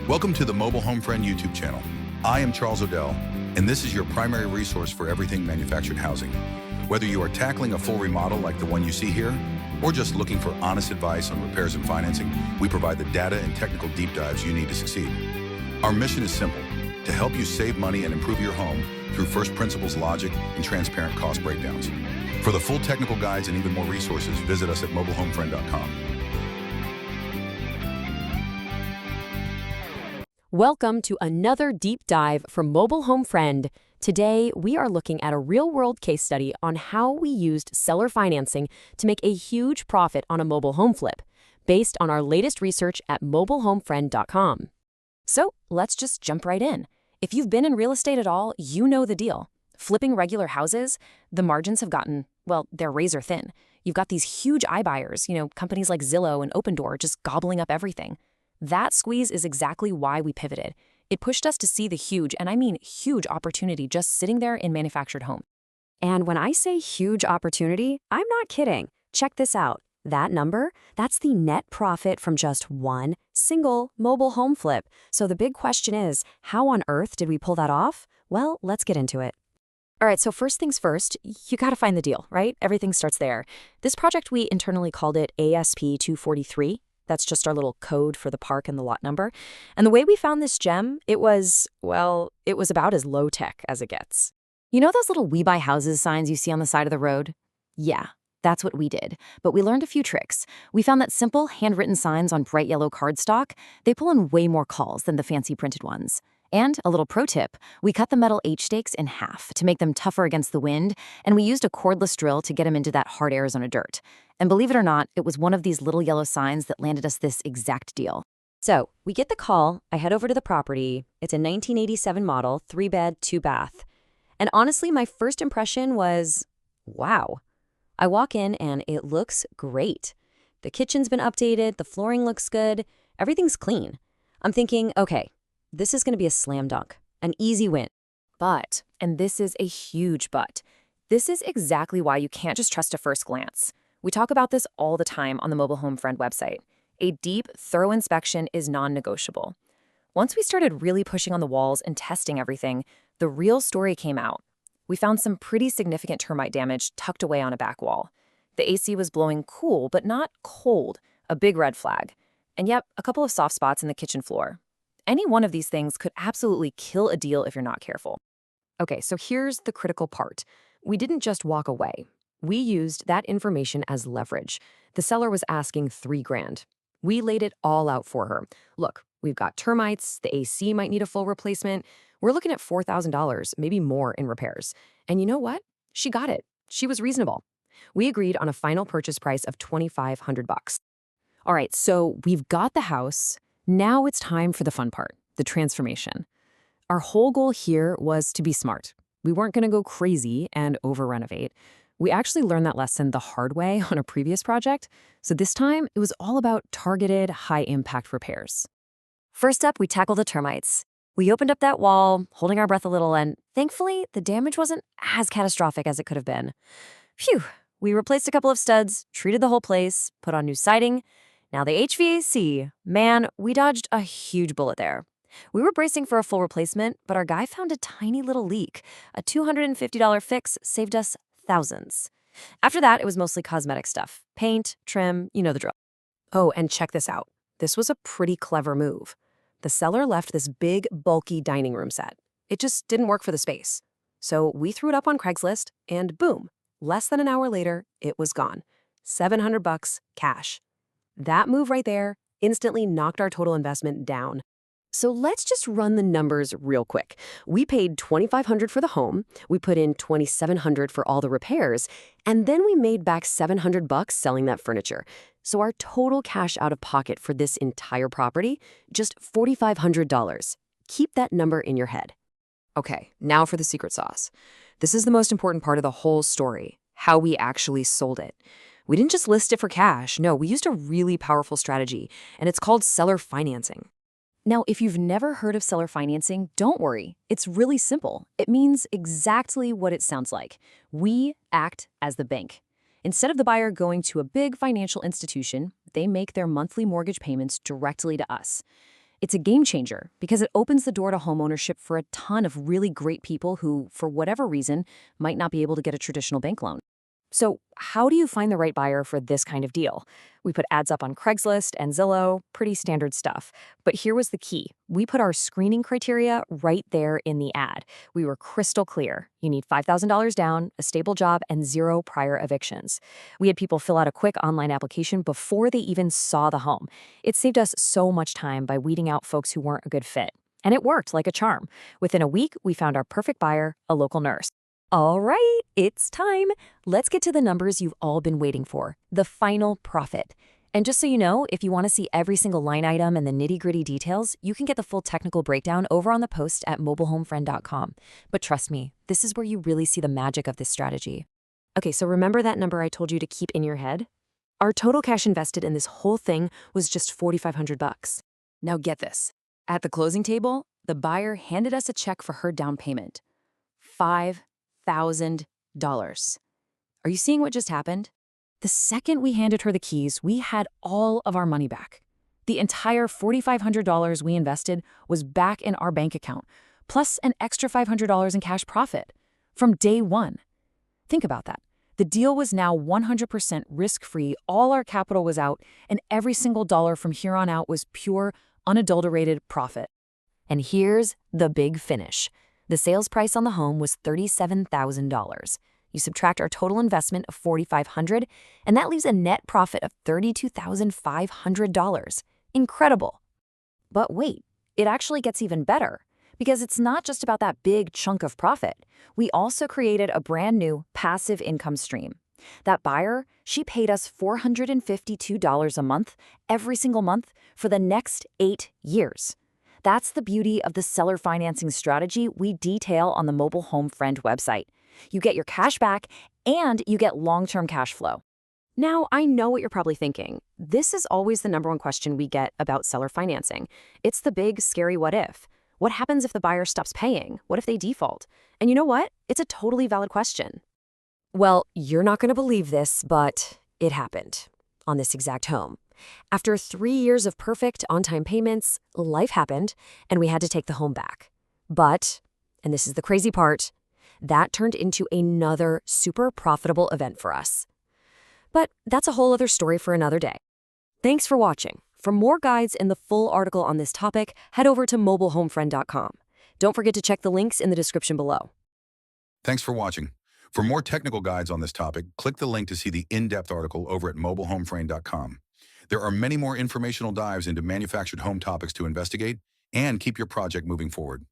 Welcome to the Mobile Home Friend YouTube channel. I am Charles Odell, and this is your primary resource for everything manufactured housing. Whether you are tackling a full remodel like the one you see here, or just looking for honest advice on repairs and financing, we provide the data and technical deep dives you need to succeed. Our mission is simple: to help you save money and improve your home through first principles logic and transparent cost breakdowns. For the full technical guides and even more resources, visit us at mobilehomefriend.com. Welcome to another deep dive from Mobile Home Friend. Today, we are looking at a real-world case study on how we used seller financing to make a huge profit on a mobile home flip, based on our latest research at mobilehomefriend.com. So, let's just jump right in. If you've been in real estate at all, you know the deal. Flipping regular houses, the margins have gotten, well, they're razor thin. You've got these huge iBuyers, companies like Zillow and Opendoor just gobbling up everything. That squeeze is exactly why we pivoted. It pushed us to see the huge, and I mean huge, opportunity just sitting there in manufactured homes. And when I say huge opportunity, I'm not kidding. Check this out. That number, that's the net profit from just one single mobile home flip. So the big question is, how on earth did we pull that off? Well, let's get into it. All right, so first things first, you got to find the deal, right? Everything starts there. This project, we internally called it ASP 243. That's just our little code for the park and the lot number. And the way we found this gem, it was about as low-tech as it gets. You know those little We Buy Houses signs you see on the side of the road? Yeah, that's what we did. But we learned a few tricks. We found that simple, handwritten signs on bright yellow cardstock, they pull in way more calls than the fancy printed ones. And a little pro tip, we cut the metal H-stakes in half to make them tougher against the wind, and we used a cordless drill to get them into that hard Arizona dirt. And believe it or not, it was one of these little yellow signs that landed us this exact deal. So we get the call, I head over to the property. It's a 1987 model, 3-bed, 2-bath. And honestly, my first impression was, wow. I walk in and it looks great. The kitchen's been updated, the flooring looks good, everything's clean. I'm thinking, okay, this is going to be a slam dunk, an easy win. But, and this is a huge but, this is exactly why you can't just trust a first glance. We talk about this all the time on the Mobile Home Friend website. A deep, thorough inspection is non-negotiable. Once we started really pushing on the walls and testing everything, the real story came out. We found some pretty significant termite damage tucked away on a back wall. The AC was blowing cool, but not cold, a big red flag. And yep, a couple of soft spots in the kitchen floor. Any one of these things could absolutely kill a deal if you're not careful. Okay, so here's the critical part. We didn't just walk away. We used that information as leverage. The seller was asking $3,000. We laid it all out for her. Look, we've got termites, the AC might need a full replacement. We're looking at $4,000, maybe more in repairs. And you know what? She got it. She was reasonable. We agreed on a final purchase price of $2,500. All right, so we've got the house. Now it's time for the fun part, the transformation. Our whole goal here was to be smart. We weren't going to go crazy and over-renovate. We actually learned that lesson the hard way on a previous project, so this time it was all about targeted, high-impact repairs. First up, we tackled the termites. We opened up that wall, holding our breath a little, and thankfully, the damage wasn't as catastrophic as it could have been. Phew, we replaced a couple of studs, treated the whole place, put on new siding. Now the HVAC, man, we dodged a huge bullet there. We were bracing for a full replacement, but our guy found a tiny little leak. A $250 fix saved us thousands. After that, it was mostly cosmetic stuff. Paint, trim, you know the drill. Oh, and check this out. This was a pretty clever move. The seller left this big, bulky dining room set. It just didn't work for the space. So we threw it up on Craigslist, and boom, less than an hour later, it was gone. $700 cash. That move right there instantly knocked our total investment down. So let's just run the numbers real quick. We paid $2,500 for the home, we put in $2,700 for all the repairs, and then we made back $700 selling that furniture. So our total cash out of pocket for this entire property, just $4,500. Keep that number in your head. Okay, now for the secret sauce. This is the most important part of the whole story, how we actually sold it. We didn't just list it for cash. No, we used a really powerful strategy, and it's called seller financing. Now, if you've never heard of seller financing, don't worry. It's really simple. It means exactly what it sounds like. We act as the bank. Instead of the buyer going to a big financial institution, they make their monthly mortgage payments directly to us. It's a game changer because it opens the door to homeownership for a ton of really great people who, for whatever reason, might not be able to get a traditional bank loan. So, how do you find the right buyer for this kind of deal? We put ads up on Craigslist and Zillow, pretty standard stuff. But here was the key. We put our screening criteria right there in the ad. We were crystal clear. You need $5,000 down, a stable job, and 0 prior evictions. We had people fill out a quick online application before they even saw the home. It saved us so much time by weeding out folks who weren't a good fit. And it worked like a charm. Within a week, we found our perfect buyer, a local nurse. All right, it's time. Let's get to the numbers you've all been waiting for, the final profit. And just so you know, if you want to see every single line item and the nitty-gritty details, you can get the full technical breakdown over on the post at mobilehomefriend.com. But trust me, this is where you really see the magic of this strategy. Okay, so remember that number I told you to keep in your head? Our total cash invested in this whole thing was just $4,500. Now get this. At the closing table, the buyer handed us a check for her down payment. $5,000. Are you seeing what just happened? The second we handed her the keys, we had all of our money back. The entire $4,500 we invested was back in our bank account, plus an extra $500 in cash profit from day one. Think about that. The deal was now 100% risk-free, all our capital was out, and every single dollar from here on out was pure, unadulterated profit. And here's the big finish. The sales price on the home was $37,000. You subtract our total investment of $4,500, and that leaves a net profit of $32,500. Incredible. But wait, it actually gets even better, because it's not just about that big chunk of profit. We also created a brand new passive income stream. That buyer, she paid us $452 a month, every single month, for the next 8 years. That's the beauty of the seller financing strategy we detail on the Mobile Home Friend website. You get your cash back and you get long-term cash flow. Now, I know what you're probably thinking. This is always the number one question we get about seller financing. It's the big, scary what if. What happens if the buyer stops paying? What if they default? And you know what? It's a totally valid question. Well, you're not going to believe this, but it happened on this exact home. After 3 years of perfect on-time payments, life happened, and we had to take the home back. But, and this is the crazy part, that turned into another super profitable event for us. But that's a whole other story for another day. Thanks for watching. For more guides and the full article on this topic, head over to mobilehomefriend.com. Don't forget to check the links in the description below. Thanks for watching. For more technical guides on this topic, click the link to see the in-depth article over at mobilehomefriend.com. There are many more informational dives into manufactured home topics to investigate and keep your project moving forward.